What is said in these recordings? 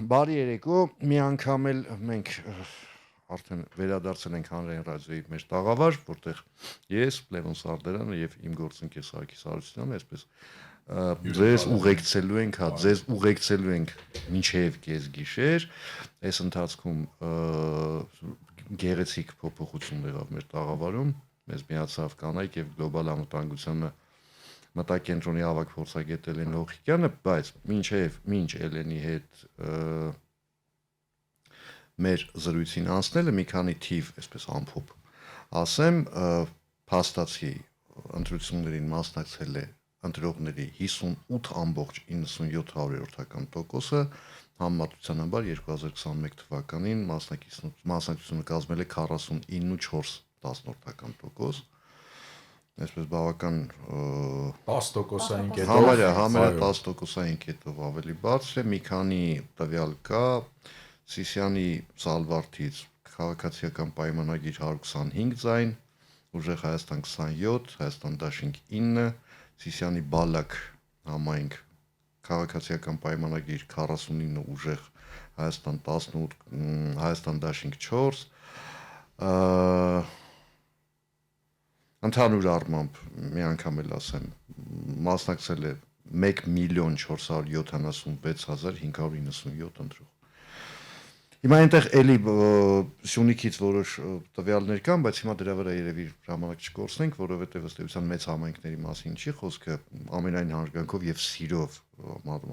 Բարի երեկո, մի անգամ էլ մենք արդեն վերադարձել ենք հանրային ռադիոյի մեր տաղավար, որտեղ ես, Լևոն Սարդարյանը եւ իմ գործընկեր Սարգիս Հարությունյանը այսպես ձեզ ուղեկցելու ենք մինչեւ կեսգիշեր, այս ընթացքում գեղեցիկ փոփոխություն եղավ մեր տաղավարում, մեզ միացավ կանայք եւ գլոբալ անվտանգությունը մտակենտրոնի ավագ փորձագետ Էլեն Լոխիկյանը, բայց մինչ Էլենի հետ մեր զրույցին անցնելը մի քանի թիվ, այսպես ամփոփ ասեմ, փաստացի ընտրություններին մասնակցել է ընտրողների 58.97%-ը, համեմատությանաբար 2021 թվականին մասնակցությունը կազմել է 49.4%, այսպես բավական 10%-ային կետով համարյա 10%-ային կետով ավելի բարձր է, մի քանի տվյալ կա, Սիսյանի Սալվարդից քաղաքացիական պայմանագիր 125 ձայն, ուժեղ Հայաստան 27, Հայաստան Դաշինք 9, Սիսյանի Բալակ համայնք քաղաքացիական պայմանագիր 49 ուժեղ Հայաստան 18, Հայաստան Դաշինք 4, ընդհանուր առմամբ մի անգամ էլ ասեմ, մասնակցել է 1,476,597 ընտրող։ Հիմա այնտեղ էլի Սյունիքից որոշ տվյալներ կան, բայց հիմա դրա վրա երևի ժամանակ չկորցնենք, որովհետև ըստ էության մեծ համայնքների մասին չի խոսքը, ամենայն հարգանքով եւ սիրով,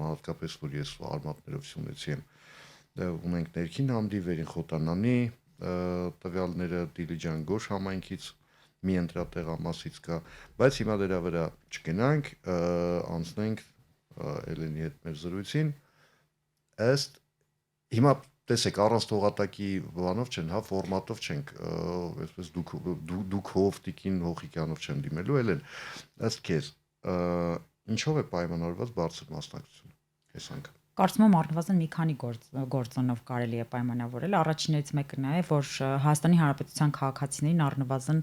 հատկապես որ ես արմատներով Սյունեցի եմ, ունենք ներքին Համդի, Վերին Խոտանանի տվյալները Դիլիջան Գոշ համայնքից մի ընտրատեղամասից կա, բայց հիմա դրա վրա չգնանք, անցնենք Էլենի հետ մեր զրույցին, ըստ հիմա տեսեք առանց թողատակի բանով չեն, հա, ֆորմատով չենք, այսպես դուք հով տիկին Հոխիկյանով չեմ դիմելու, Էլեն, ըստ քեզ, ինչով է պայմանավորված բարձր մասնակցությունը, այս անգամ։ Կարծում եմ առնվազն մի քանի գործոնով կարելի է պայմանավորել։ Առաջիններից մեկը նա է, որ Հայաստանի Հանրապետության քաղաքացիներին առնվազն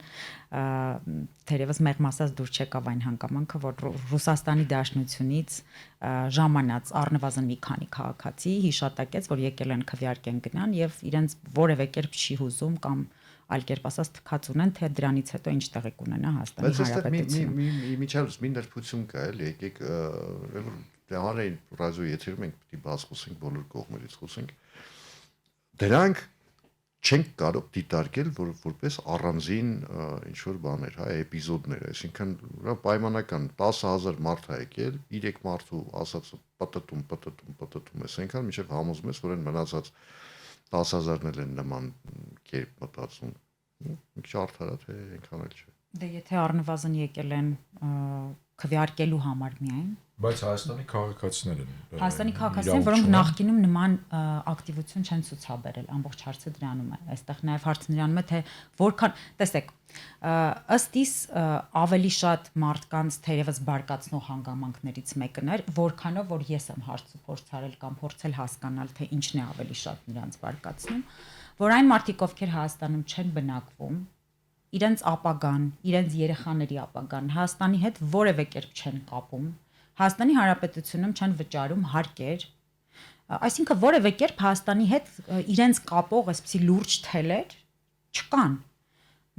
թերևս մեղմ ասած դուր չեկավ այն հանգամանքը, որ Ռուսաստանի Դաշնությունից ժամանած առնվազն մի քանի քաղաքացի հիշատակեց, որ եկել են քվեարկեն գնան եւ իրենց որևէ կերպ չի հուզում կամ այլ կերպ ասած թքած ունեն, թե դրանից հետո ինչ տեղի կունենա Հայաստանի Հանրապետությունում։ Միջավայր մի նրբություն կա, էլի, եկեք հանրային ռադիոյի եթերում ենք պիտի բաց խոսենք, բոլոր կողմերից խոսենք։ Դրանք չենք կարող դիտարկել որպես առանձին ինչ-որ բաներ, հա, էպիզոդներ, այսինքն պայմանական 10,000 մարդ է եկել, 3 մարդու ասածը պտտում ես, այնքան մինչև համոզում ես, որ են մնացած 10,000-ն էլ են նման կերպ մտածում։ Մի քիչ արդար է, թե այնքան էլ չէ։ Դե եթե առնվազն եկել են քվեարկելու համար միայն, բայց Հայաստանի քաղաքացիներ են։ Հայաստանի քաղաքացիներ, որոնք նախկինում նման ակտիվություն չեն ցուցաբերել, ամբողջ հարցը դրանում է։ Այստեղ նաև հարցը նրանում է, թե որքան, տեսեք, ըստ իս ավելի շատ մարդկանց թերևս բարկացնող հանգամանքներից մեկն էր, որքանով որ ես եմ հարց ու փորձ արել կամ փորձել հասկանալ, թե ինչն է ավելի շատ նրանց բարկացնում, որ այն մարդիկ, ովքեր Հայաստանում չեն բնակվում, իրենց ապագան, իրենց երեխաների ապագան Հայաստանի հետ որևէ կերպ չեն կապում, Հայաստանի Հանրապետությունում չեն վճարում հարկեր, այսինքն որևէ կերպ Հայաստանի հետ իրենց կապող այսպիսի լուրջ թելեր չկան։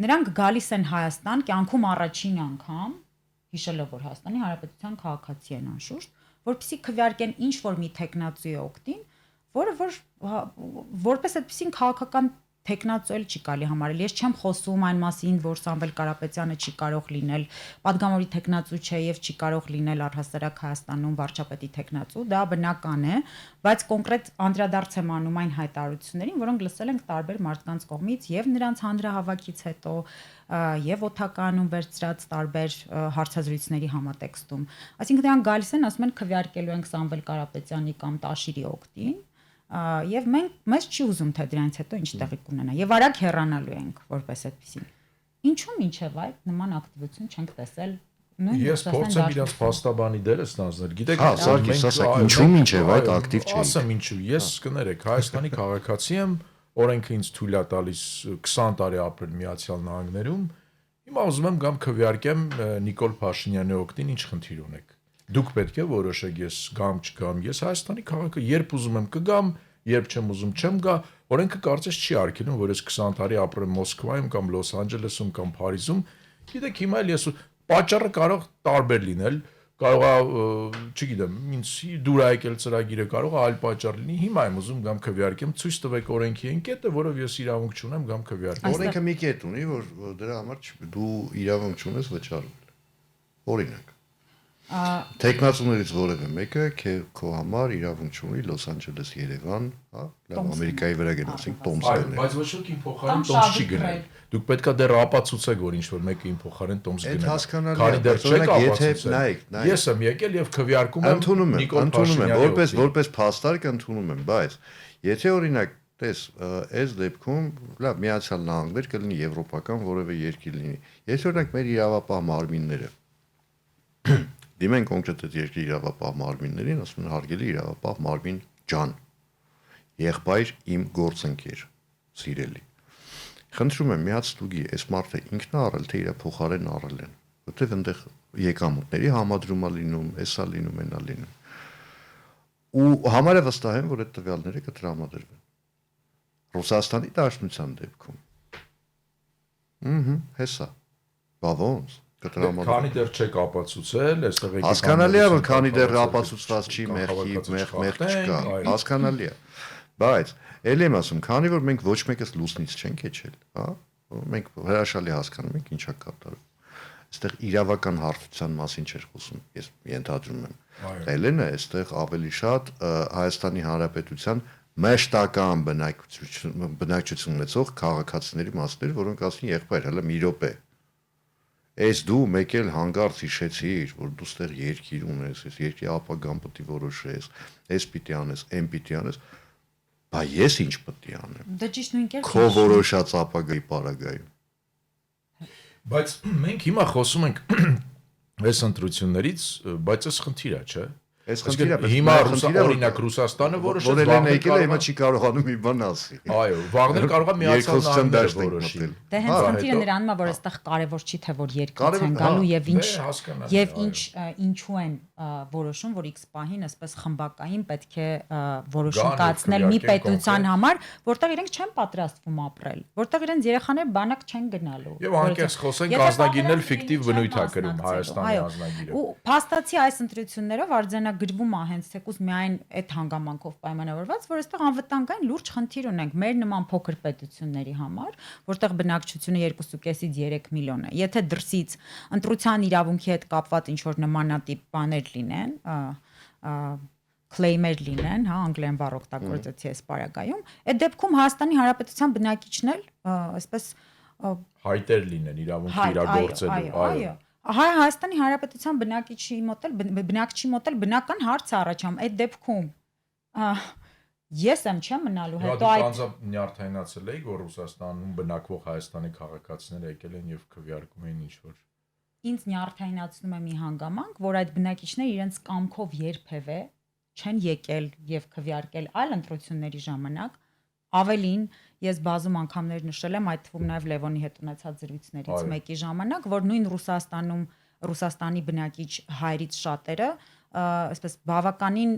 Նրանք գալիս են Հայաստան կյանքում առաջին անգամ, հիշելով որ Հայաստանի Հանրապետության քաղաքացի են անշուշտ, որպեսզի քվեարկեն ինչ որ մի տեխնացուի օգտին, որը որպես այդպիսին քաղաքական տեխնացու էլ չի կարելի համարել։ Ես չեմ խոսում այն մասին, որ Սամվել Կարապետյանը չի կարող լինել падգամավորի տեխնացու չէ եւ չի կարող լինել առհասարակ Հայաստանում վարչապետի տեխնացու, դա բնական է, բայց կոնկրետ անդրադարձ եմ անում այն հայտարարություններին, որոնք լսել ենք տարբեր մարդկանց կողմից եւ նրանց հանրահավաքից հետո եւ օթականում վերցրած տարբեր հարցազրույցների համատեքստում։ Այսինքն դրանք գալիս են, ասում են քվեարկելու ենք Սամվել Կարապետյանի կամ Տաշիրի օգտին, եւ մեզ չի ուզում թե դրանից հետո ինչ տեղի կունենա եւ արագ հեռանալու ենք որպես այդպեսին։ Ինչու մինչեւ այդ նման ակտիվություն չենք տեսել Ես փորձեմ իրաց փաստաբանի դերը ստանձնել։ Գիտեք, ինչու մինչեւ այդ ակտիվ չէ։ Ասեմ ինչու, ես կներեք, Հայաստանի քաղաքացի եմ, օրենքը ինձ թույլ է տալիս 20 տարի ապրել Միացյալ Նահանգներում Հիմա ուզում եմ գամ քվեարկեմ Նիկոլ Փաշինյանի օգտին ինչ խնդիր ունեք։ Դուք պետք է որոշեք ես գամ չգամ, ես Հայաստանի քաղաքը երբ ուզում եմ կգամ, երբ չեմ ուզում չեմ գա, օրենքը կարծես չի արգելում, որ ես 20 տարի ապրեմ Մոսկվայում կամ Լոս Անջելեսում կամ Փարիզում, գիտեք հիմա էլ ես պատճառը կարող տարբեր լինել, կարող է, չգիտեմ, ինձ դուր է եկել ծրագիրը, կարող է այլ պատճառ լինի, հիմա եմ ուզում գամ քվեարկեմ, ցույց տվեք օրենքի այն կետը, որով ես իրավունք չունեմ գամ քվեարկեմ։ Օրենքը մի կետ ունի, որ դրա համար դու իրավունք չունես վճարել։ Օրինակ Տեխնացուներից որևէ մեկը քո համար իրավունք չունի Լոս Անջելես, Երևան, հա, լավ Ամերիկայի վրա գնացինք Տոմս գնել։ Բայց ոչ ոք իմ փոխարեն Տոմս չի գնել։ Դուք պետքա դեռ ապացուցեք, որ ինչ որ մեկը իմ փոխարեն Տոմս գնել։ Քանի դեռ չեք ապացուցել։ Ես եմ եկել եւ քվեարկում եմ Նիկոլ Փաշինյանի որպես փաստարկ ընդունում եմ, բայց եթե օրինակ տես այս դեպքում լավ Միացյալ Նահանգներ կլինի եվրոպական որևէ երկիր լինի։ Եթե օրինակ մեր իրավապահ մարմինները դիմեն կոնկրետ այդ երկրի իրավապահ մարմիններին, ասում են հարգելի իրավապահ մարմին ջան, եղբայր իմ գործընկեր, սիրելի։ Խնդրում եմ միած ստուգի, այս մարդը ինքն է առել, թե իր փոխարեն առել են, որտեղ այնտեղ եկամուտների համադրում է լինում, էսա լինում, այնա լինում։ Ու համարը վստահ եմ, որ այդ տվյալները կտրամադրվեն։ Ռուսաստանի Դաշնության դեպքում։ Հեսա։ Բա ոնց։ Քանի դեռ չեք ապացուցել, այստեղ եկեք։ Հասկանալի է, որ քանի դեռ ապացուցված չի, մեղ չկա, հասկանալի է։ Բայց ելի եմ ասում, քանի որ մենք ոչ մեկս լուսնից չենք եչել, հա, մենք հրաշալի հասկանում ենք ինչա կատարվում։ Այստեղ իրավական հարթության մասին չէր խոսում, ես ենթադրում եմ։ Ելենը այստեղ ավելի շատ Հայաստանի Հանրապետության մշտական բնակչություն ունեցող քաղաքացիների մասն էր, որոնք ասին եղբայր, հələ մի րոպե Այս դու մեկ էլ հանգարց հիշեցիր, որ դու ստեղ երկիր ունես, այս երկրի ապագան պետք է որոշես, այս պիտի անես, այն պիտի անես, բա ես ինչ պետք է անեմ։ Դա ճիշտ նույն կերպ քո որոշած ապագայի պարագայում։ Բայց մենք հիմա խոսում ենք այս ընտրություններից, բայց այս խնդիրը, չէ՞։ Այս խնդիրը հիմա օրինակ Ռուսաստանը որոշեց որ եկել է հիմա չի կարողանում մի բան ասի։ Այո, վաղներ կարող է Միացյալ Նահանգները որոշի։ Դե հենց խնդիրը նրանում է, որ այստեղ կարևոր չի թե որ երկրից են գալու եւ ինչ ինչու են որոշում, որ X պահին այսպես խմբակային պետք է որոշում կայացնել մի պետության համար, որտեղ իրենք չեն պատրաստվում ապրել, որտեղ իրենց երեխաները բանակ չեն գնալու։ Եվ անկեղծ խոսենք, ազնագիրն էլ ֆիկտիվ բնույթ է կրում Հայաստանի ազնագիրը։ Ու փաստացի այս ընտրություններով արձանագրվում է հենց թեկուզ միայն այդ հանգամանքով պայմանավորված, որ այստեղ անվտանգային լուրջ խնդիր ունենք մեր նման փոքր պետությունների համար, որտեղ բնակչությունը 2.5-ից 3 միլիոն է։ Եթե դրսից ընտրության իրավունքի հետ կապված ինչ որ նմանատիպ բաներ լինեն, claim-եր լինեն, հա, անգլերեն բառ օգտագործեցի այս պարագայում, այդ դեպքում Հայաստանի Հանրապետության բնակիչն էլ այսպես հայտեր լինեն իրավունքի իրագործելու, այո։ Հայաստանի Հանրապետության բնակչի մոտ էլ բնական հարց է առաջանում, այդ դեպքում ես եմ չեմ մնալու հետո այդ անձամբ նյարդայնացել եք, որ Ռուսաստանում բնակվող Հայաստանի քաղաքացիները եկել են եւ քվեարկում են ինչ որ ինձ նյարդայնացնում է մի հանգամանք, որ այդ բնակիչները իրենց կամքով երբևէ չեն եկել եւ քվեարկել այլ ընտրությունների ժամանակ, ավելին ես բազում անգամներ նշել եմ, այդ թվում նաեւ Լևոնի հետ ունեցած զրույցներից մեկի ժամանակ, որ նույն Ռուսաստանի բնակիչ հայրից շատերը այսպես բավականին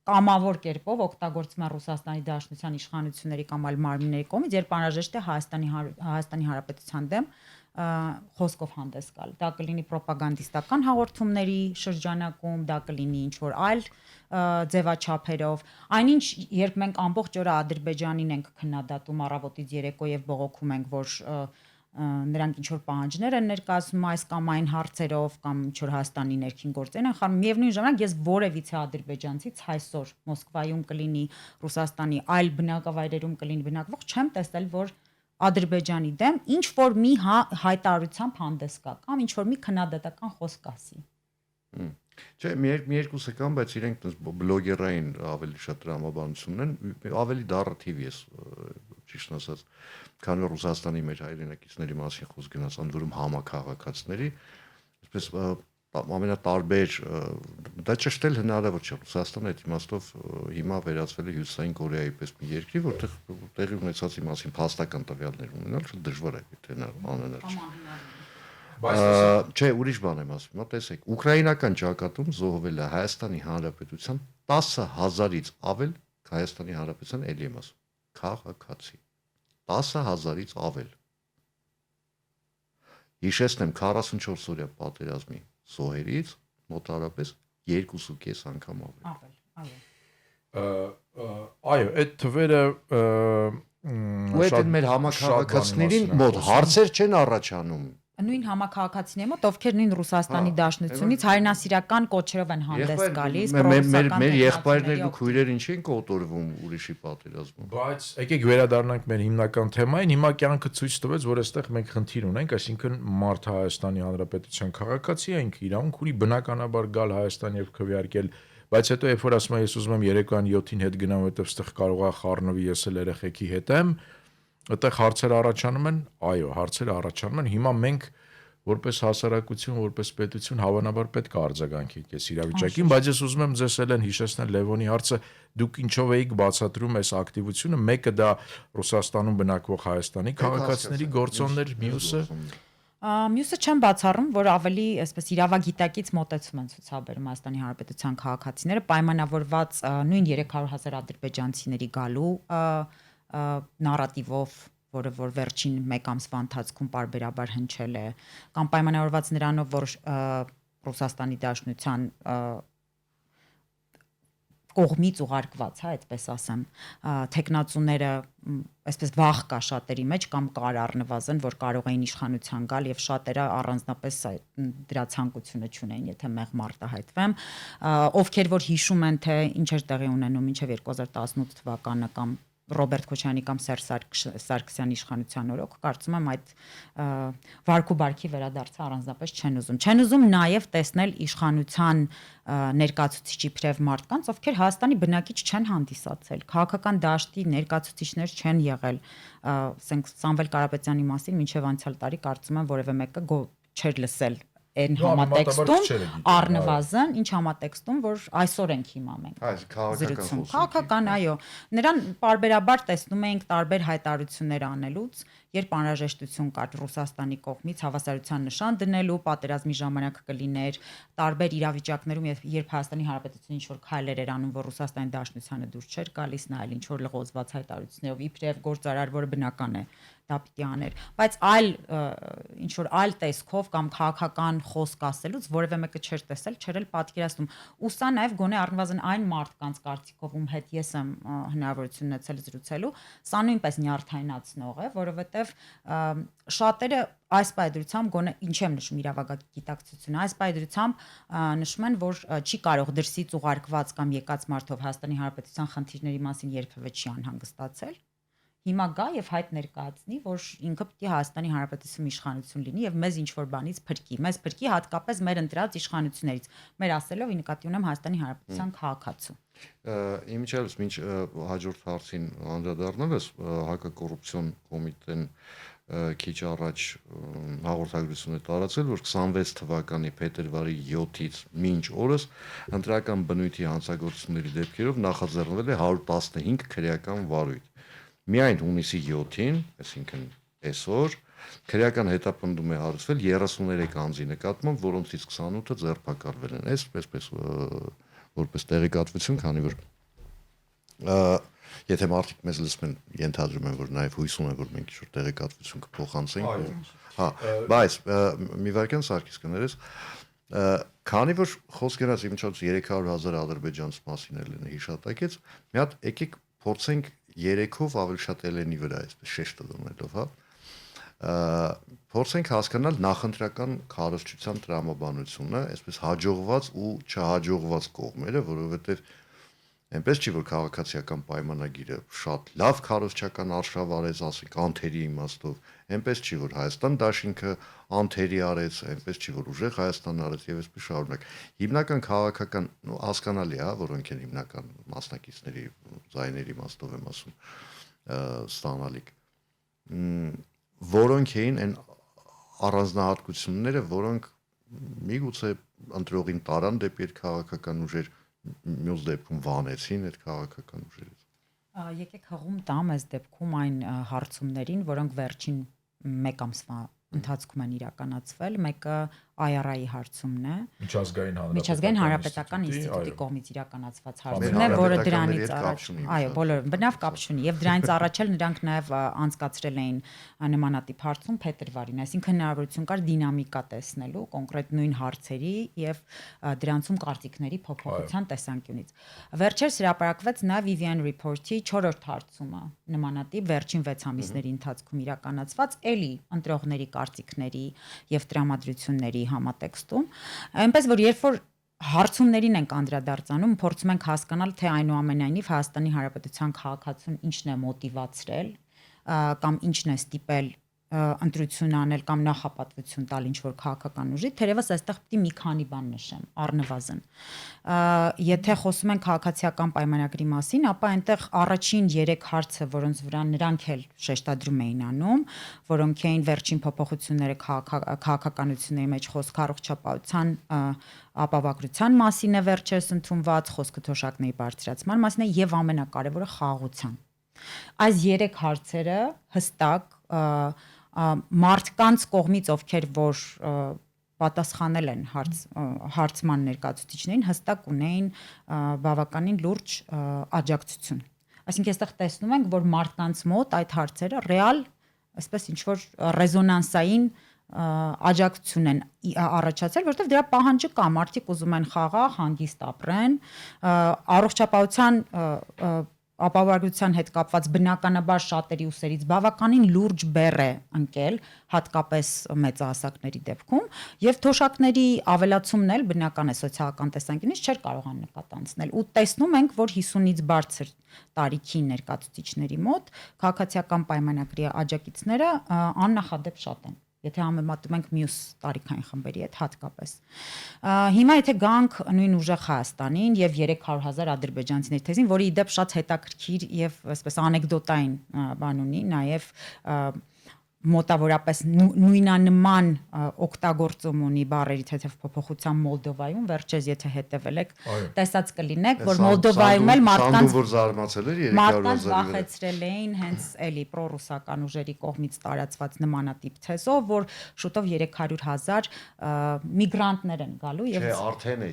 կամավոր կերպով օգտագործում են Ռուսաստանի Դաշնության իշխանությունների կամ այլ մարմինների կողմից, երբ անհրաժեշտ է Հայաստանի Հանրապետության դեմ խոսքով հանդես գալ։ Դա կլինի ռոպագանդիստական հաղորդումների շրջանակում, դա կլինի ինչ որ այլ ձևաչափերով։ Այնինչ, երբ մենք ամբողջ օրը Ադրբեջանին ենք քննադատում առավոտից երեկո եւ բողոքում ենք, որ նրանք ինչ որ պահանջներ են ներկայացնում այս կամ այն հարցերով կամ ինչ որ Հայաստանի ներքին գործերն են խառնում, միևնույն ժամանակ ես որևիցե ադրբեջանցից այսօր Մոսկվայում կլինի, Ռուսաստանի այլ բնակավայրերում կլինի բնակվող, չեմ տեսել, որ Ադրբեջանի դեմ ինչ որ մի հայտարարությամբ հանդես գա կամ ինչ որ մի քննադատական խոսք ասի։ Չէ, մի երկուսը կան, բայց իրենք բլոգերային ավելի շատ դրամաբանություն են, ավելի դառը ես ճիշտ ասած, քանի որ Ռուսաստանի մեջ հայրենակիցների մասին խոսք գնաց, ընդ որում համակարգացների, այսպես ամենատարբեր դա ճշտել հնարավոր չէ։ Ռուսաստանը այդ իմաստով հիմա վերածվել է Հյուսիսային Կորեայի պես մի երկրի, որտեղ տեղի ունեցածի մասին փաստական տվյալներ ունենալ շատ դժվար է, եթե անհնար չէ։ Չէ, ուրիշ բան եմ ասում, հա տեսեք, ուկրաինական ճակատում զոհվել է Հայաստանի Հանրապետության 10,000-ից ավել Հայաստանի Հանրապետության էլի եմ ասում, քաղաքացի 10,000-ից ավել։ Հիշեցնեմ 44 օրյա պատերազմի զոհերից մոտարապես 2.5 անգամ ավել։ Այո, այդ թվերը ու այդ մեր համակարգացիներին մոտ հարցեր չեն առաջանում։ Նույն համակարգացիների մոտ, ովքեր նույն Ռուսաստանի Դաշնությունից հայրենասիրական կոչերով են հանդես գալիս, մեր եղբայրներն ու քույրերը ինչ են կոտորվում ուրիշի պատերազմում։ Բայց եկեք վերադառնանք մեր հիմնական թեմային։ Հիմա կյանքը ցույց տվեց, որ այստեղ մենք խնդիր ունենք, այսինքն մարդը Հայաստանի Հանրապետության քաղաքացի է, ինքը իրավունք ունի բնականաբար գալ Հայաստան եւ քվեարկել, բայց հետո երբ որ ասում եմ ես ուզում եմ երեկոյան 7-ին հետ գնամ, որովհետեւ այստեղ կարող է խառնվի, ես էլ երեխեքի հետ եմ, այդտեղ հարցեր առաջանում են, այո, հարցեր առաջանում են։ Հիմա մենք որպես հասարակություն, որպես պետություն հավանաբար պետք է արձագանքենք այս իրավիճակին, բայց ես ուզում եմ ձեզ ելեն հիշեցնել Լևոնի հարցը, դուք ինչով էիք բացատրում այս ակտիվությունը, մեկը դա Ռուսաստանում բնակվող Հայաստանի քաղաքացիների գործոններ, Մյուսը չեմ բացառում, որ ավելի այսպես իրավագիտակից մոտեցում են ցուցաբերում Հայաստանի Հանրապետության քաղաքացիները, պայմանավորված նույն 300,000 ադրբեջանցիների գալու նարատիվով, որը որ վերջին 1 ամսվա ընթացքում պարբերաբար հնչել է, կամ պայմանավորված նրանով, որ Ռուսաստանի Դաշնության կողմից ուղարկված, հա, այդպես ասեմ, տեխնացուները այսպես վախ կա շատերի մեջ կամ կար առնվազն, որ կարող էին իշխանության գալ եւ շատերը առանձնապես դրա ցանկությունը չունեին, եթե մեղմ արտահայտվեմ, ովքեր որ հիշում են, թե ինչ էր տեղի ունենում մինչեւ 2018 թվականը կամ Ռոբերտ Քոչարյանի կամ Սերժ Սարգսյանի իշխանության օրոք, կարծում եմ այդ վարք ու բարքի վերադարձը առանձնապես չեն ուզում նաև տեսնել իշխանության ներկայացուցիչի իբրև մարդկանց, ովքեր Հայաստանի բնակիչ չեն հանդիսացել, քաղաքական դաշտի ներկայացուցիչներ չեն եղել, ասենք Սամվել Կարապետյանի մասին մինչև անցյալ տարի կարծում եմ որևէ մեկը չէր լսել այն համատեքստում առնվազն, ինչ համատեքստում, որ այսօր ենք հիմա մենք։ Քաղաքական, այո, նրան պարբերաբար տեսնում էինք տարբեր հայտարարություններ անելուց, երբ անհրաժեշտություն կար Ռուսաստանի կողմից հավասարության նշան դնելու, պատերազմի ժամանակ կլիներ, տարբեր իրավիճակներում, երբ Հայաստանի Հանրապետությունը ինչ-որ քայլեր էր անում, որ Ռուսաստանի Դաշնությանը դուրս չէր գալիս, նայել ինչ-որ լղոզված հայտարարություններով, իբրև գործարար, որը բնական է դա պիտի աներ, բայց ինչ-որ այլ տեսքով կամ քաղաքական խոսք ասելուց որևէ մեկը չէր տեսել, չէր էլ պատկերացնում։ Ու սա նաև գոնե առնվազն այն մարդկանց կարծիքով, ում հետ ես եմ հնարավորություն ունեցել զրուցելու, սա նույնպես նյարդայնացնող է, որովհետև շատերը այս պայծրությամբ գոնե ինչ եմ նշում իրավագիտակցությունը, այս պայծրությամբ նշում են, որ չի կարող դրսից ուղարկված կամ եկած մարդով Հայաստանի Հանրապետության խնդիրների մասին երբևէ չի անհանգստացել։ Հիմա գա եւ հայտ ներկայացնի, որ ինքը պիտի Հայաստանի Հանրապետություն իշխանություն լինի եւ մեզ ինչ որ բանից փրկի։ Մեզ փրկի հատկապես մեր ընտրած իշխանություններից։ Մեր ասելով ի նկատի ունեմ Հայաստանի Հանրապետության քաղաքացու։ Իմիջիայլս մինչ հաջորդ հարցին անդրադառնալս հակակոռուպցիոն կոմիտեն քիչ առաջ հաղորդագրություն է տարածել, որ 26 թվականի փետրվարի 7-ից մինչ օրս ընտրական բնույթի հանցագործությունների դեպքերով նախաձեռնվել է 115 քրեական վարույթ։ Միայն հունիսի 7-ին, այսինքն այսօր, քրեական հետապնդում է հարուցվել 33 անձի նկատմամբ, որոնցից 28-ը ձերբակալվել են։ Այսպես որպես տեղեկատվություն, քանի որ եթե մարդիկ մեզ լսում են, ենթադրում են, որ նաև հույս ունեն, որ մենք ինչ-որ տեղեկատվություն կփոխանցենք։ Հա, բայց մի վարքյան Սարգիս կներես, քանի որ խոսք գնաց իմիջիայլս 300,000 ադրբեջանց մասին են հիշատակեց, մի հատ եկեք փորձենք 3-ով ավելի շատ Էլենի վրա այսպես շեշտը դնելով, հա։ Փորձենք հասկանալ նախընտրական քարոզչության տրամաբանությունը, այսպես հաջողված ու չհաջողված կողմերը, որովհետև այնպես չի որ քաղաքացիական պայմանագիրը շատ լավ քարոզչական արշավ արեց, ասենք անթերի իմաստով, այնպես չի որ Հայաստան դաշինքը անթերի արեց, այնպես չի որ ուժեղ Հայաստան արեց եւ այսպես շարունակ։ Հիմնական քաղաքական հասկանալի է, որոնք են հիմնական մասնակիցների զայների իմաստով եմ ասում, ստանալիք, որոնք էին այն առանձնահատկությունները, որոնք միգուցե ընտրողին տարան դեպի այդ քաղաքական ուժեր, մյուս դեպքում վանեցին այդ քաղաքական ուժերից։ Եկեք հղում տամ այս դեպքում այն հարցումներին, որոնք վերջին 1 ամսվա ընթացքում են իրականացվել, մեկը IRI հարցումն է, Միջազգային հանրապետական ինստիտուտի կողմից իրականացված հարցումն է, որը դրանից առաջ, այո, բոլորը բնավ կապ չունի, եւ դրանից առաջ էլ նրանք նաեւ անցկացրել էին նմանատիպ հարցում փետրվարին, այսինքն հնարավորություն կար դինամիկա տեսնելու կոնկրետ նույն հարցերի եւ դրանցում կարծիքների փոփոխության տեսանկյունից։ Վերջերս հրապարակվեց նաեւ Vivian Report-ի 4-րդ հարցումը, նմանատիպ վերջին 6 ամիսների ընթացքում իրականացված, էլի ընտրողների կարծիքների եւ տրամադրությունների համատեքստում, այնպես որ երբ որ հարցումներին ենք անդրադարձանում, փորձում ենք հասկանալ, թե այնուամենայնիվ Հայաստանի Հանրապետության քաղաքացուն ինչն է մոտիվացրել կամ ինչն է ստիպել ընտրություն անել կամ նախապատվություն տալ ինչ որ քաղաքական ուժի, թերևս այստեղ պետք է մի քանի բան նշեմ, առնվազն։ Եթե խոսում ենք քաղաքացիական պայմանագրի մասին, ապա այնտեղ առաջին 3 հարցը, որոնց վրա նրանք էլ շեշտադրում էին անում, որոնք էին վերջին փոփոխությունները քաղաքականությունների մեջ խոսք առողջապահության ապավակրության մասին է վերջերս ընդունված, խոսքը թոշակների բարձրացման մասին է եւ ամենակարևորը խաղաղության։ Այս 3 հարցերը հստակ մարդկանց կողմից, ովքեր որ պատասխանել են հարցման ներկայացուցիչներին, հստակ ունեին բավականին լուրջ աջակցություն։ Այսինքն այստեղ տեսնում ենք, որ մարդկանց մոտ այդ հարցերը ռեալ, այսպես ինչ որ ռեզոնանսային աջակցություն են առաջացել, որովհետև դրա պահանջը կա, մարդիկ ուզում են խաղաղ, հանգիստ ապրեն, առողջապահության ապավարկության հետ կապված բնականաբար շատերի ուսերից բավականին լուրջ բեռ է ընկել, հատկապես մեծահասակների դեպքում, եւ թոշակների ավելացումն էլ բնական է սոցիալական տեսանկյունից չէր կարողան նկատ անցնել։ Ու տեսնում ենք, որ 50-ից բարձր տարիքի ներկայացուցիչների մոտ քաղաքացիական պայմանագրի աջակիցները աննախադեպ շատ են, եթե համեմատում ենք մյուս տարիքային խմբերի հետ հատկապես։ Հիմա եթե գանք նույն ուժեղ Հայաստանին եւ 300,000 ադրբեջանցիների թեզին, որի իդեպ շատ հետաքրքիր եւ այսպես անեկդոտային բան ունի, նաեւ մոտավորապես նույնանման օգտագործում ունի բառերի թեթև փոփոխության Մոլդովայում, վերջերս եթե հետևել եք, տեսած կլինեք, որ Մոլդովայում էլ մարդկանց վախեցրել էին հենց էլի պրոռուսական ուժերի կողմից տարածված նմանատիպ թեզով, որ շուտով 300,000 միգրանտներ են գալու եւ արդեն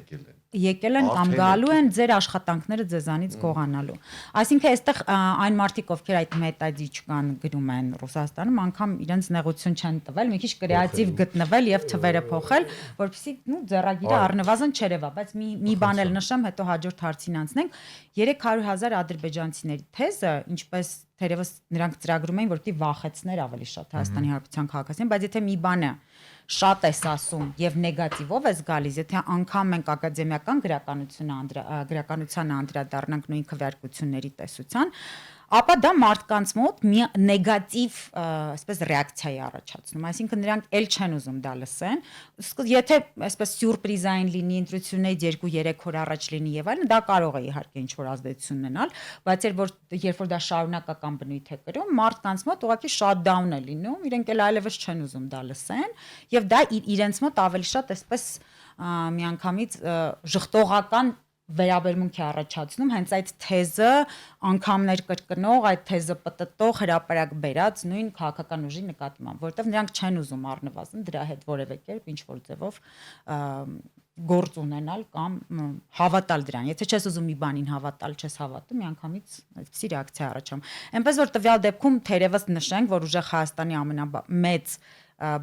եկել են կամ գալու են ձեր աշխատանքները ձեզանից գողանալու։ Այսինքն այստեղ այն մարդիկ, ովքեր այդ մետադիչկան գրում են Ռուսաստանում, անգամ իրենց նեղություն չեն տվել, մի քիչ կրեատիվ գտնվել եւ թվերը փոխել, որպեսզի ձեռագիրը առնվազն չերևա, բայց մի բան էլ նշեմ, հետո հաջորդ հարցին անցնենք։ 300,000 ադրբեջանցիների թեզը, ինչպես թերևս նրանք ծրագրում էին, որպեսզի վախեցներ ավելի շատ Հայաստանի Հանրապետության քաղաքացին, բայց եթե մի բանը շատ ես ասում եւ նեգատիվով ես գալիս, եթե անգամ մենք ակադեմիական գրականությանը անդրադառնանք նույն քվեարկությունների տեսության, ապա դա մարդկանց մոտ մի նեգատիվ, այսպես ռեակցիա է առաջացնում, այսինքն նրանք էլ չեն ուզում դա լսեն, եթե այսպես սյուրպրիզային լինի, ընտրություններից 2-3 օր առաջ լինի եւ այլն, դա կարող է իհարկե ինչ-որ ազդեցություն ունենալ, բայց երբ որ դա շարունակական բնույթ է կրում, մարդկանց մոտ ուղղակի շատդաուն է լինում, իրենք էլ այլևս չեն ուզում դա լսեն, եւ դա իրենց մոտ ավելի շատ այսպես միանգամից ժխտողական վերաբերմունք է առաջացնում հենց այդ թեզը անգամներ կրկնող, այդ թեզը պտտող հրապարակ բերած նույն քաղաքական ուժի նկատմամբ, որովհետև նրանք չեն ուզում առնվազն դրա հետ որևէ կերպ ինչ որ ձևով գործ ունենալ կամ հավատալ դրան։ Եթե չես ուզում մի բանին հավատալ, չես հավատում, միանգամից այսպիսի ռեակցիա առաջանում։ Այնպես որ տվյալ դեպքում թերևս նշենք, որ ուժեղ Հայաստանի ամենամեծ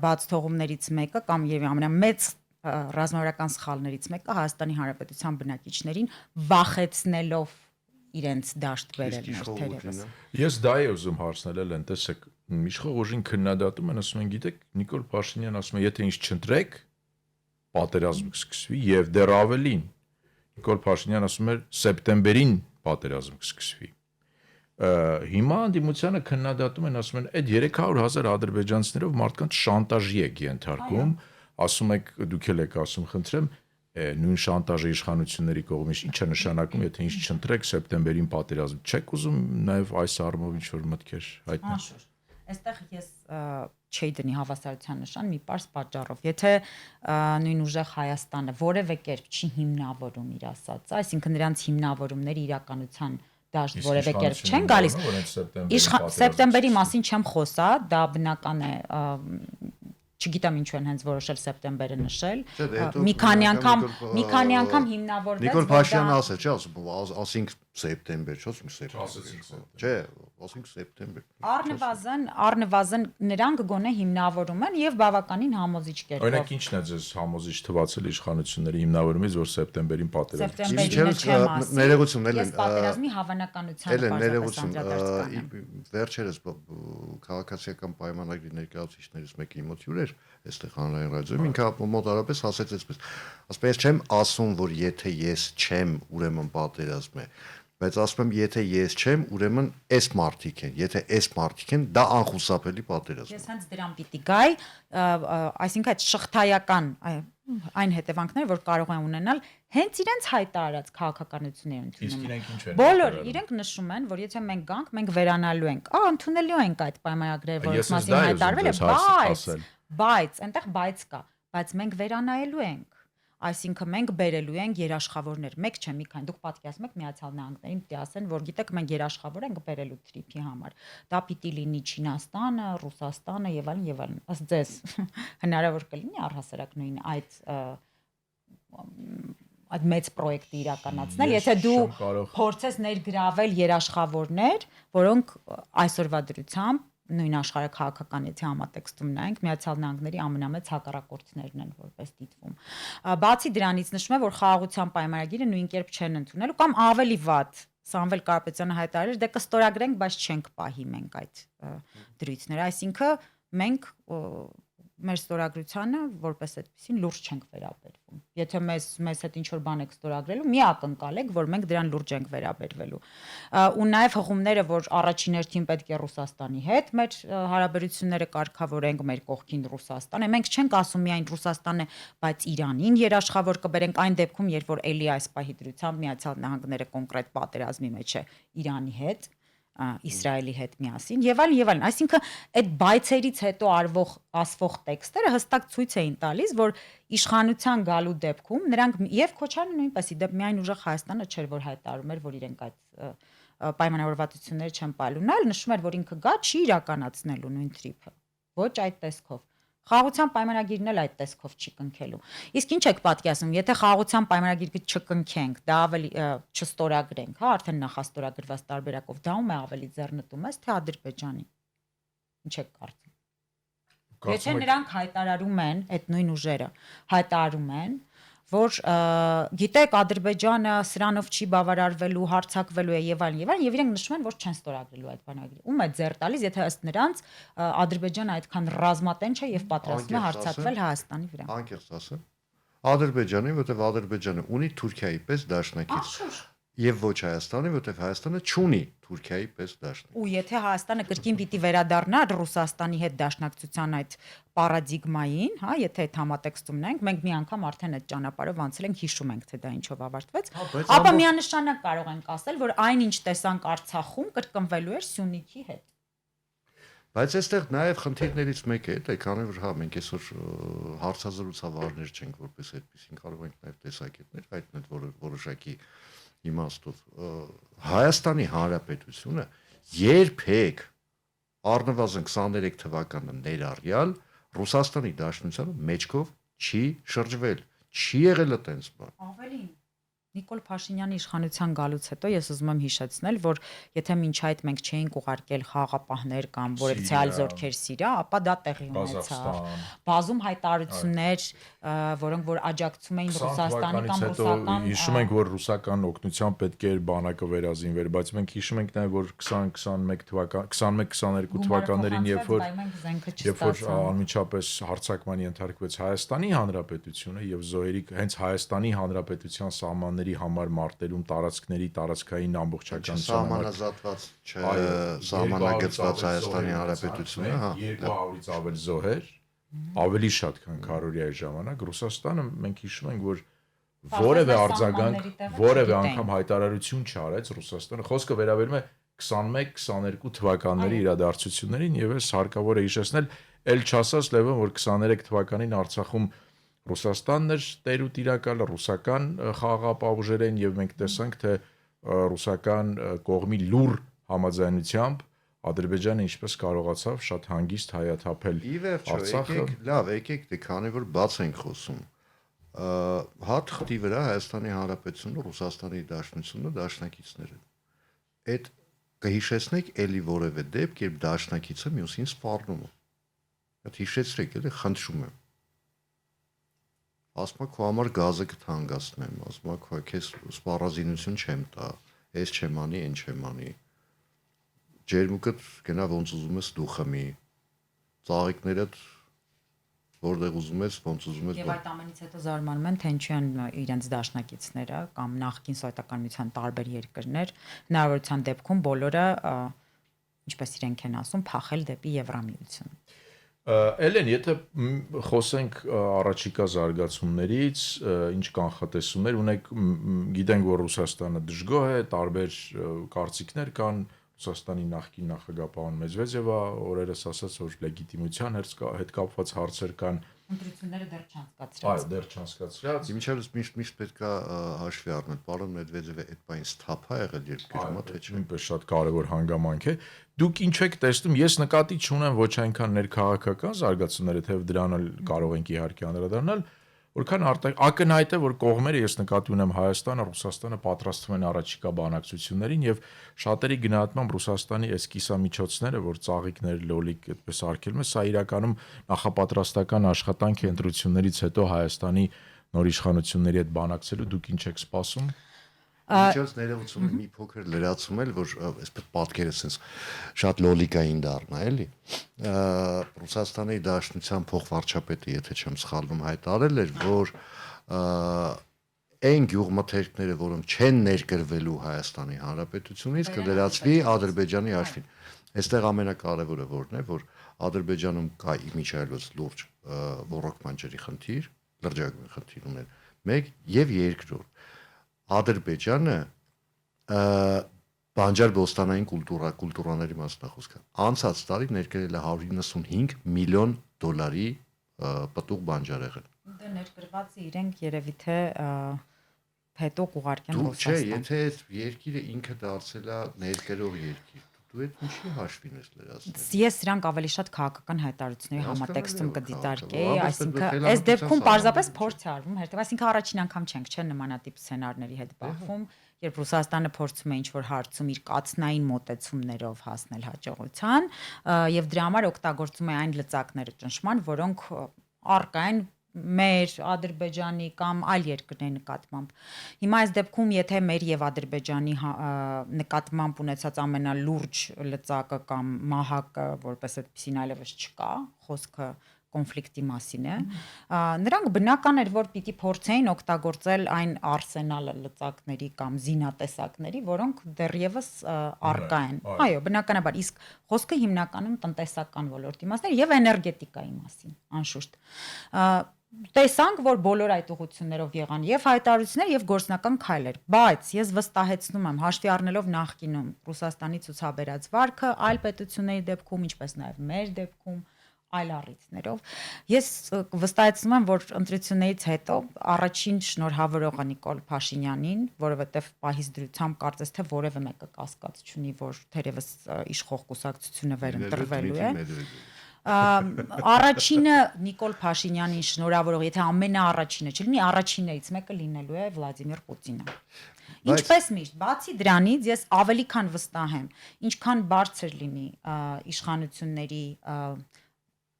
բաց թողումներից մեկը կամ եւ ամենամեծ ռազմավարական սխալներից մեկը Հայաստանի Հանրապետության բնակիչներին վախեցնելով իրենց դաշտ բերելն էր թերևս։ Ես դա եմ ուզում հարցնել են, տեսեք, իշխող ուժին քննադատում են, ասում են, գիտեք, Նիկոլ Փաշինյանը ասում է, եթե ինձ չընտրեք, պատերազմ կսկսվի եւ դեռ ավելին։ Նիկոլ Փաշինյանը ասում էր, սեպտեմբերին պատերազմ կսկսվի։ Հիմա անդիմությանը քննադատում են, ասում են, այդ 300,000 ադրբեջանցիներով մարդկանց շանտաժի եք ենթարկում, ասում եք, դուք եք ասում, խնդրեմ, նույն շանտաժի իշխանությունների կողմից ինչ է նշանակում, եթե ինչ չընտրեք սեպտեմբերին պատերազմ, չեք ուզում նաև այս առումով ինչ որ մտքեր հայտնել։ Այստեղ ես չի դնի հավասարության նշան մի պարզ պատճառով։ Եթե նույն ուժեղ Հայաստանը որևէ կերպ չի հիմնավորում իր ասածը, այսինքն նրանց հիմնավորումները իրականության դաշտ որևէ կերպ չեն գալիս։ Սեպտեմբերի մասին չեմ խոսա, դա բնական է չգիտեմ ինչու են հենց որոշել սեպտեմբերը նշել։ Չէ, դե հետո Մի քանի անգամ հիմնավորվեց։ Նիկոլ Փաշինյանը ասել, չէ, ասինք սեպտեմբեր, չէ, ասինք սեպտեմբեր։ Չէ, ասինք սեպտեմբեր։ Առնվազն նրանք գոնե հիմնավորում են եւ բավականին համոզիչ կերպով։ Օրինակ ինչն է ձեզ համոզիչ թվացել իշխանությունների հիմնավորումից, որ սեպտեմբերին պատերազմ։ Ներողություն, Ես պատերազմի հավանականության վերջերս քաղաքացիական պայմանագրի ներկայացուցիչներից մեկի մոտ հյուրեր, այստեղ հանրային ռադիոյում ինքը մոտարապես ասեց այսպես. ասես չեմ ասում, որ եթե ես չեմ, ուրեմն պատերազմ է, բայց ասում եմ, եթե ես չեմ, ուրեմն այս մարտիկ են, եթե այս մարտիկ են, դա անխուսափելի պատերազմ է։ Ես հենց դրան պիտի գայ, այսինքն այդ շղթայական այն հետևանքները, որ կարող են ունենալ հենց իրենց հայտարարած քաղաքականությունները ընդունում։ Բոլորը իրենք նշում են, որ եթե մենք գանք, մենք վերանալու ենք։ Ընդունելու ենք այդ պայմանագրերը, որոնց մասին հայտարարվել է, բայց այնտեղ բայց կա, բայց մենք վերանայելու ենք։ Այսինքն մենք բերելու ենք երաշխավորներ, մեկ չէ, մի քանի, դուք պատկերացնում եք Միացյալ Նահանգներին պիտի ասեն, որ գիտեք, մենք երաշխավոր ենք բերելու թրիփի համար։ Դա պիտի լինի Չինաստանը, Ռուսաստանը եւ այլն։ Ըստ ձեզ հնարավոր կլինի առհասարակ նույն այդ մեծ պրոյեկտը իրականացնել, եթե դու փորձես ներգրավել երաշխավորներ, որոնք այսօրվա դրությամբ նույն աշխարհաքաղաքականիցի համատեքստում նայենք Միացյալ Նահանգների ամենամեծ հակառակորդներն են որպես դիտվում։ Բացի դրանից նշվում է, որ խաղաղության պայմանագիրը նույն կերպ չեն ընդունելու կամ ավելի վատ Սամվել Կարապետյանը հայտարարել, դե կստորագրենք, բայց չենք պահի մենք այդ դրույթները, այսինքն մենք մեր ստորագրությանը որպես այդպեսին լուրջ չենք վերաբերվում։ Եթե մեզ հետ ինչ-որ բան եք ստորագրելու, մի ակնկալեք, որ մենք դրան լուրջ ենք վերաբերվելու։ Ու նաև հղումները, որ առաջին հերթին պետք է Ռուսաստանի հետ մեր հարաբերությունները կարգավորենք, մեր կողքին Ռուսաստան է։ Մենք չենք ասում միայն Ռուսաստանը, բայց Իրանին երաշխավոր կբերենք այն դեպքում, երբ որ էլի այս պահի դրությամբ Միացյալ Նահանգները կոնկրետ պատերազմի մեջ է Իրանի հետ, Իսրայելի հետ միասին եւ այլն, այսինքն այդ բայցերից հետո ասվող տեքստերը հստակ ցույց էին տալիս, որ իշխանության գալու դեպքում նրանք եւ Քոչարյանը նույնպես իդեպ միայն ուժեղ Հայաստանը չէր, որ հայտարարում էր, որ իրենք այդ պայմանավորվածությունները չեն պայմանավորել, նշում էր, որ ինքը գա չի իրականացնելու նույն թրիփը, ոչ այդ տեսքով։ Խաղաղության պայմանագիրն էլ այդ տեսքով չի կնքելու։ Իսկ ինչ եք պատկերացնում, եթե խաղաղության պայմանագիրը չկնքենք, դա ավելի չստորագրենք, հա, արդեն նախաստորագրված տարբերակով, դա ում է ավելի ձեռնտու մեզ, թե Ադրբեջանի։ Ինչ եք կարծում։ Եթե նրանք հայտարարում են, այդ նույն ուժերը հայտարարում են, որ գիտեք Ադրբեջանը սրանով չի բավարարվելու, հարձակվելու է եւ այլն, եւ իրենք նշում են, որ չեն ստորագրելու այդ բանակը։ Ում է ձեռ տալիս, եթե ըստ նրանց Ադրբեջանը այդքան ռազմատենչ է եւ պատրաստվում է հարձակվել Հայաստանի վրա։ Անկեղծ ասեմ, Ադրբեջանի, որտեղ Ադրբեջանը ունի Թուրքիայի պես դաշնակից։ Եվ ոչ Հայաստանի, որտեղ Հայաստանը չունի Թուրքիայի պես դաշնակ։ Ու եթե Հայաստանը կրկին պիտի վերադառնա Ռուսաստանի հետ դաշնակցության այդ պարադիգմային, հա, եթե այդ համատեքստում նայենք, մենք մի անգամ արդեն այդ ճանապարհով անցել ենք, հիշում ենք, թե դա ինչով ավարտվեց, ապա միանշանակ կարող ենք ասել, որ այնինչ տեսանք Արցախում կրկնվելու էր Սյունիքի հետ։ Բայց այստեղ նաև խնդիրներից մեկը է, քանի որ հա մենք այսօր հարցազրույցավարներ չենք, որպես այդպեսին կարող ենք նաև տեսակետներ հայտնել, որ որոշակի իմաստով Հայաստանի Հանրապետությունը երբեք առնվազն 23 թվականը ներառյալ Ռուսաստանի Դաշնությանը մեջքով չի շրջվել, չի եղել այդպես բան։ Ավելին Նիկոլ Փաշինյանի իշխանության գալուց հետո ես ուզում եմ հիշեցնել, որ եթե մինչ այդ մենք չէինք ուղարկել խաղապահներ կամ որևէ այլ զորքեր Սիրիա, ապա դա տեղի ունեցավ։ Բազում հայտարարություններ, որոնք որ աջակցում էին Ռուսաստանի կամ ռուսական։ Հիշում ենք, որ ռուսական օգնությամբ պետք էր բանակը վերազինվեր, բայց մենք հիշում ենք նաև, որ 21-22 թվականներին, երբ որ անմիջապես հարձակման ենթարկվեց Հայաստանի Հանրապետությունը եւ զոհերի հենց Հայաստանի Հանրապետության սահմանների համար մարտերում տարածքային ամբողջականության սահմանազատված սահմանագծված Հայաստանի Հանրապետությունը, հա, 200-ից ավել զոհեր, ավելի շատ քան քարորիայի ժամանակ Ռուսաստանը մենք հիշում ենք, որ որևէ արձագանք, որևէ անգամ հայտարարություն չարեց Ռուսաստանը, խոսքը վերաբերում է 21-22 թվականների իրադարձություններին եւ ես հարկավոր է հիշեցնել, ել չասած Լևոն, որ 23 թվականին Արցախում Ռուսաստանն էր տեր ու տիրակալը, ռուսական խաղաղապահ ուժերեն եւ մենք տեսանք, թե ռուսական կողմի լուր համաձայնությամբ Ադրբեջանը ինչպես կարողացավ շատ հանգիստ հայաթափել Ի վերջո, Արցախը։ եկեք դե քանի որ բաց ենք խոսում, հատ խտի վրա Հայաստանի Հանրապետությունն ու Ռուսաստանի Դաշնությունը դաշնակիցներ են։ Այդ կհիշեցնեք էլի որևէ դեպք, երբ դաշնակիցը մյուսին սպառնում է։ Այդ հիշեցրեք, էլի խնդրում եմ։ Ասում եք, քո համար գազը կթանկացնեմ, ասում եք, քեզ սպառազինություն չեմ տա, այս չեմ անի, այն չեմ անի։ Ջերմուկը գնա ոնց ուզում ես դու խմի, ծաղիկներդ որտեղ ուզում ես, ոնց ուզում ես։ Եվ այդ ամենից հետո զարմանում են, թե ինչու են իրենց դաշնակիցները կամ նախկին սովետական միության տարբեր երկրներ հնարավորության դեպքում բոլորը, ինչպես իրենք են ասում, փախել դեպի Եվրամիություն։ Էլեն, եթե խոսենք առաջիկա զարգացումներից, ինչ կանխատեսումներ ունեք, գիտենք, որ Ռուսաստանը դժգոհ է, տարբեր կարծիքներ կան, Ռուսաստանի նախկին նախագահ պարոն Մեդվեդևը օրերս ասաց, որ լեգիտիմության հետ կապված հարցեր կան, Ընտրությունները դեռ չանցկացրած։ այո, դեռ չանցկացրած։ Իմիջիայլս միշտ պետք է հաշվի առնել, պարոն Մեդվեդևը այդ բանից թափ է եղել երկրում, թե չէ։ Նույնպես շատ կարևոր հանգամանք է։ Դուք ինչ եք տեսնում, ես նկատի չունեմ ոչ այնքան ներքաղաքական զարգացումները, թեև դրան էլ կարող ենք իհարկե անդրադառնալ, որքան ակնհայտ է, որ կողմերը, ես նկատի ունեմ Հայաստանը, Ռուսաստանը պատրաստվում են առաջիկա բանակցություններին եւ շատերի գնահատմամբ Ռուսաստանի այս կիսամիջոցները, որ ծաղիկներ, լոլիկ այդպես արգելում է, սա իրականում նախապատրաստական աշխատանք է ընտրություններից հետո Հայաստանի նոր իշխանությունների հետ բանակցելու, դուք ինչ եք սպասում։ Ինչպես ներողություն մի փոքր լրացում էլ, որ այսպես պատկերը sense շատ լոլիկային դառնա, էլի։ Ռուսաստանի Դաշնության փոխվարչապետը, եթե չեմ սխալվում, հայտարարել էր, որ այն գյուղմթերքները, որոնք չեն ներկրվելու Հայաստանի Հանրապետությունից, կլրացվի Ադրբեջանի հաշվին։ Այստեղ ամենակարևորը որն է, որ Ադրբեջանում կա իմիջիայլոց լուրջ ռոռոկման ջրի խնդիր, լրջագույն խնդիր ուներ։ Մեկ եւ երկրորդ Ադրբեջանը բանջարբոստանային կուլտուրաների մասնախոսքը անցած տարի ներկրել է 195 միլիոն դոլարի պտուղ բանջարեղեն։ Դե ներկրված իրենք երևի թե հետո կուղարկեն Չէ, Ռուսաստան։ եթե այդ երկիրը ինքը դարձել է ներկրող երկիր, դու այդ ինչի հաշվին ես լրացնել։ Ես իրանք ավելի շատ քաղաքական հայտարարությունների համատեքստում կդիտարկեի, Հավես այսինքն պետք է այս դեպքում խելամիության պարզապես սահմաններ փորձ է արվում, հետո այսինքն առաջին անգամ չենք նմանատիպ սցենարների հետ բախվում, երբ Ռուսաստանը փորձում է ինչ-որ հարցում իր կացնային մոտեցումներով հասնել հաջողության, եւ դրա համար օգտագործում է այն լծակները ճնշման, որոնք առկա են մեր Ադրբեջանի կամ այլ երկրների նկատմամբ։ Հիմա այս դեպքում եթե մեր եւ Ադրբեջանի նկատմամբ ունեցած ամենալուրջ լծակը կամ մահակը որպես այդպեսին այլևս չկա, խոսքը կոնֆլիկտի մասին է, նրանք բնական էր, որ պիտի փորձեին օգտագործել այն արսենալը լծակների կամ զինատեսակների, որոնք դեռևս առկա են։ Այո, բնականաբար, իսկ խոսքը հիմնականում տնտեսական ոլորտի մասն է եւ էներգետիկայի մասին, անշուշտ։ Տեսանք, որ բոլոր այդ ուղղություններով եղան եւ հայտարարություններ եւ գործնական քայլեր, բայց ես վստահեցնում եմ, հաշվի առնելով նախկինում Ռուսաստանի ցուցաբերած վարքը, այլ պետությունների դեպքում, ինչպես նաեւ մեր դեպքում, այլ առիթներով, ես վստահեցնում եմ, որ ընտրություններից հետո առաջին շնորհավորողը Նիկոլ Փաշինյանին, որովհետեւ պահից դրությամբ կարծես թե որևէ մեկը կասկած չունի, որ թերևս իշխող կուսակցությունը վերընտրվելու է։ Առաջինը Նիկոլ Փաշինյանին շնորհավորող, եթե ամենաառաջինը չլինի, առաջիններից մեկը լինելու է Վլադիմիր Պուտինը։ Ինչպես միշտ, բացի դրանից ես ավելի քան վստահ եմ, ինչքան բարձր լինի իշխանությունների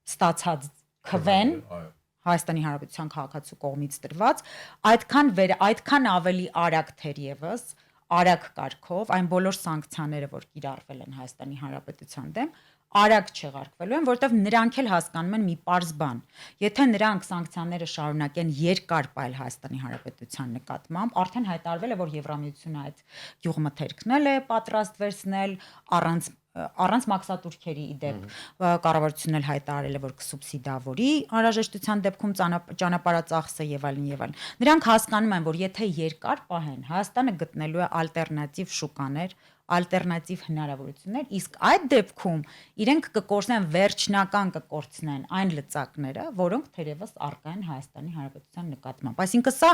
ստացած քվեն Հայաստանի Հանրապետության քաղաքացու կողմից տրված, այդքան ավելի արագ թերևս, արագ կարգով այն բոլոր սանկցիաները, որ կիրառվել են Հայաստանի Հանրապետության դեմ, արագ չեղարկվելու են, որովհետև նրանք էլ հասկանում են մի պարզ բան։ Եթե նրանք սանկցիաները շարունակեն երկար պայել Հայաստանի Հանրապետության նկատմամբ, արդեն հայտարարվել է, որ Եվրամիությունը այդ գյուղմթերքն է պատրաստ վերցնել առանց մաքսատուրքերի իդեպ կառավարությունն էլ հայտարարել է, որ կսուբսիդավորի անհրաժեշտության դեպքում ճանապարհածախսը եւ այլն։ Նրանք հասկանում են, որ եթե երկար պահեն, Հայաստանը գտնելու է ալտերնատիվ շուկաներ, ալտերնատիվ հնարավորություններ, իսկ այդ դեպքում իրենք կկորցնեն վերջնական կկորցնեն այն լծակները, որոնք թերևս առկա են Հայաստանի Հանրապետության նկատմամբ։ Այսինքն սա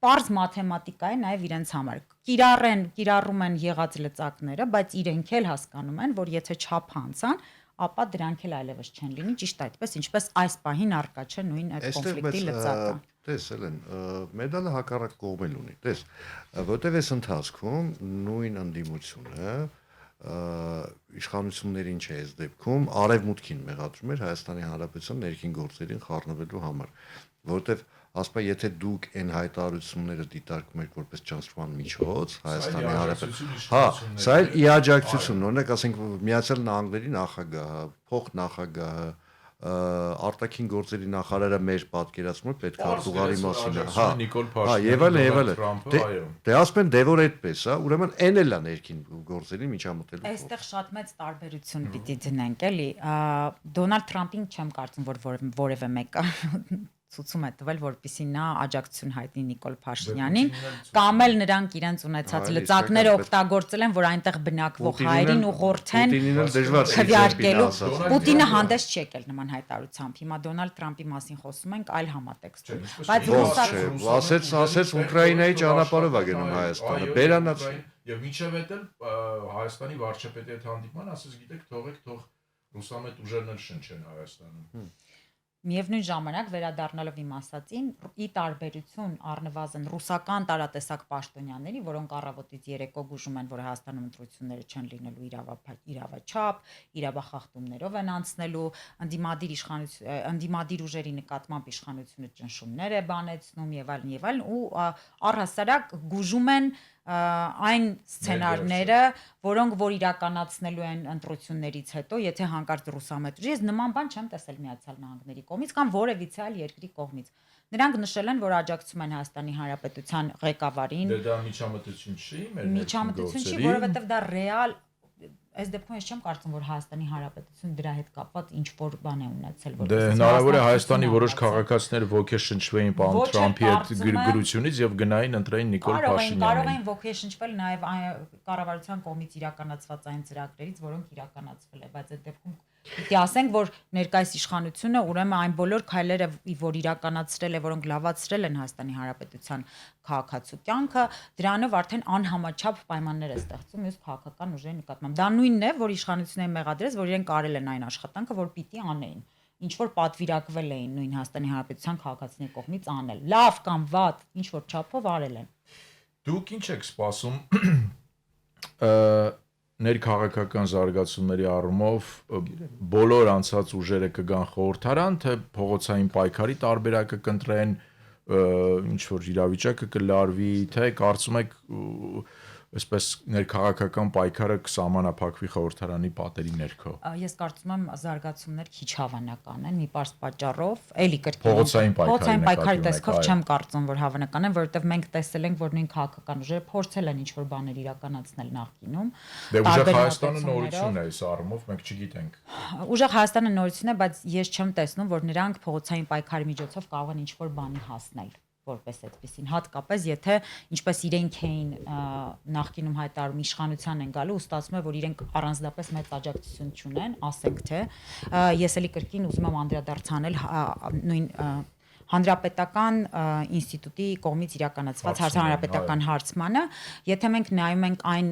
պարզ մաթեմատիկա է նաև իրենց համար։ Կիրառում են եղած լծակները, բայց իրենք էլ հասկանում են, որ եթե չափ հանցան, ապա դրանք էլ այլևս չեն լինի, ճիշտ այդպես, ինչպես այս պահին արկա չէ նույն այդ կոնֆլիկտի լծակը։ Տես Էլեն, մեդալը հակառակ կողմ էլ ունի։ Տես, որտեվ այս ընթացքում նույն ընդդիմությունը իշխանություններին չէ այս դեպքում արևմուտքին մեղադրում էր Հայաստանի Հանրապետության ներքին գործերին խառնվելու համար, որտեվ ասպա եթե դուք այն հայտարարությունները դիտարկում եք որպես ճանաչման միջոց Հայաստանի Հանրապետության, հա, սա էլ իաջակցություն, օրինակ ասենք Միացյալ Նահանգների նախագահը, փոխնախագահը, արտաքին գործերի նախարարը մեր պատկերացմամբ պետք է արտուղարի մասին, հա, հա, եւ այլն, դե ասում են դե որ այդպես, հա, ուրեմն այն էլ է ներքին գործերի միջամտելու։ Այստեղ շատ մեծ տարբերություն պիտի դնենք, էլի, Դոնալդ Թրամփին չեմ կարծում, որ որևէ մեկը ցույցում է տվել, որպեսզի նա աջակցություն հայտնի Նիկոլ Փաշինյանին, կամ էլ նրանք իրենց ունեցած լծակները օգտագործել են, որ այնտեղ բնակվող հայերին ուղղորդեն քվեարկելու։ Պուտինը հանդես չի եկել նման հայտարարությամբ։ Հիմա Դոնալդ Թրամփի մասին խոսում ենք այլ համատեքստում։ Բայց ասեց Ուկրաինայի ճանապարհով է գնում Հայաստանը։ Բերանաց եւ մինչեւ էդ էլ Հայաստանի վարչապետի հետ հանդիպման ասես գիտեք թող ռուսամետ ուժերն էլ շնչեն Հայաստանում։ Միևնույն ժամանակ վերադառնալով իմ ասածին, ի տարբերություն առնվազն ռուսական տարատեսակ պաշտոնյաների, որոնք առավոտից երեկո գուժում են, որ Հայաստանում ընտրությունները չեն լինելու իրավաչափ, իրավախախտումներով են անցնելու, ընդդիմադիր ուժերի նկատմամբ իշխանությունը ճնշումներ է բանեցնում եւ այլն, ու առհասարակ գուժում են այն սցենարները, որոնք որ իրականացնելու են ընտրություններից հետո, եթե հանկարծ ռուսամետ ուժի, ես նման բան չեմ տեսել Միացյալ Նահանգների կողմից կամ որևիցե այլ երկրի կողմից։ Նրանք նշել են, որ աջակցում են Հայաստանի Հանրապետության ղեկավարին։ Դա միջամտություն չի, միջամտություն չի, որովհետև դա ռեալ այս դեպքում ես չեմ կարծում, որ Հայաստանի Հանրապետությունը դրա հետ կապված ինչ որ բան է ունեցել, որ դե հնարավոր է Հայաստանի որոշ քաղաքացիներ ոգեշնչվեին պարոն Թրամփի այդ գրությունից եւ գնային ընտրեին Նիկոլ Փաշինյանին։ Կարող են ոգեշնչվել նաեւ կառավարության կողմից իրականացված այն ծրագրերից, որոնք իրականացվել է, բայց այդ դեպքում պիտի ասենք, որ ներկայիս իշխանությունը ուրեմն այն բոլոր քայլերը, որ իրականացրել է, որոնք լավացրել են Հայաստանի Հանրապետության քաղաքացու կյանքը, դրանով արդեն անհամաչափ պայմաններ է ստեղծում մյուս քաղաքական ուժերի նկատմամբ։ Դա նույնն է, որ իշխանությունները մեղադրեց, որ իրենք արել են այն աշխատանքը, որ պիտի անեին, ինչ որ պատվիրակվել էին նույն Հայաստանի Հանրապետության քաղաքացիների կողմից անել։ Լավ կամ վատ, ինչ որ չափով արել են։ Դուք ինչ եք սպասում ներքաղաքական զարգացումների առումով բոլոր անցած ուժերը կգան խորհրդարան, թե փողոցային պայքարի տարբերակը կընտրեն, ինչ որ իրավիճակը կլարվի, թե կարծում եք այսպես ներքաղաքական պայքարը կսահմանափակվի խորհրդարանի պատերի ներքո։ Ես կարծում եմ զարգացումներ քիչ հավանական են, մի պարզ պատճառով, էլի կրկին փողոցային պայքարի տեսքով չեմ կարծում, որ հավանական են, որովհետև մենք տեսել ենք, որ նույն քաղաքական ուժերը փորձել են ինչ-որ բաներ իրականացնել նախկինում։ Դե ուժեղ Հայաստանը նորություն է այս առումով, մենք չգիտենք։ Ուժեղ Հայաստանը նորություն է, բայց ես չեմ տեսնում, որ նրանք փողոցային պայքարի միջոցով կարող են ինչ-որ բանի հասնել որպես այդպեսին, հատկապես եթե ինչպես իրենք էին նախկինում հայտարարում իշխանության են գալու ու ստացվում է որ իրենք առանձնապես մեծ աջակցություն չունեն, ասենք թե ես էլի կրկին ուզում եմ անդրադարձանել նույն Հանրապետական ինստիտուտի կողմից իրականացված հանրապետական հարցմանը, եթե մենք նայում ենք այն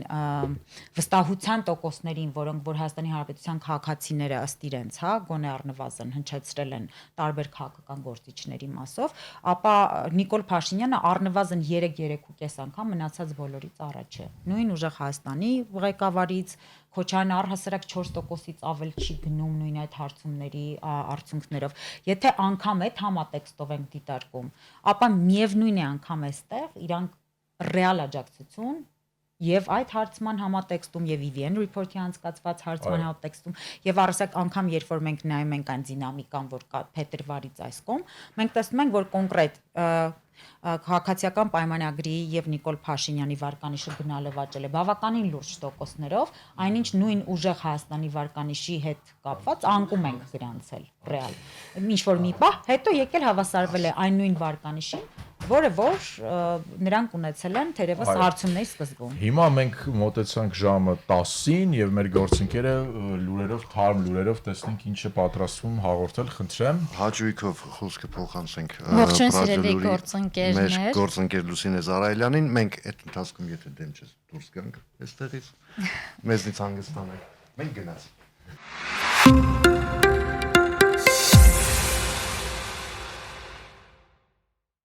վստահության տոկոսներին, որոնք որ Հայաստանի Հանրապետության քաղաքացիները ըստ իրենց, հա, գոնե առնվազն հնչեցրել են տարբեր քաղաքական գործիչների մասով, ապա Նիկոլ Փաշինյանը առնվազն 3-3.5 անգամ մնացած բոլորից առաջ է։ Նույն ուժեղ Հայաստանի ղեկավարից Քոչարյանը առհասարակ 4%-ից ավել չի գնում նույն այդ հարցումների արդյունքներով։ Եթե անգամ այդ համատեքստով ենք դիտարկում, ապա միևնույն է անգամ այստեղ իրանք ռեալ աջակցություն եւ այդ հարցման համատեքստում եւ EVN report-ի անցկացված հարցման համատեքստում եւ առհասարակ անգամ երբ որ մենք նայում ենք այն դինամիկան, որ կա փետրվարից այս կողմ, մենք տեսնում ենք, որ կոնկրետ քաղաքացիական պայմանագրի եւ Նիկոլ Փաշինյանի վարկանիշը գնալվաճել է բավականին լուրջ տոկոսներով, այնինչ նույն ուժեղ Հայաստանի վարկանիշի հետ կապված անկում ենք գրանցել ռեալ։ Ինչ որ մի պահ հետո եկել հավասարվել է այն նույն վարկանիշին, որը որ նրանք ունեցել են թերևս հարցումների սկզբում։ Հիմա մենք մոտեցանք ժամը 10-ին եւ մեր գործընկերը լուրերով, թարմ լուրերով տեսնենք ինչ է պատրաստվում հաղորդել, խնդրեմ։ Հաջույքով խոսքը փոխանցենք Ողջույն սիրելի գործընկերներ։ մեր գործընկեր Լուսինե Զարայելյանին, մենք այդ ընթացքում եթե դեմ չես դուրս գանք այստեղից մեզնից հանգստանանք, մենք գնաց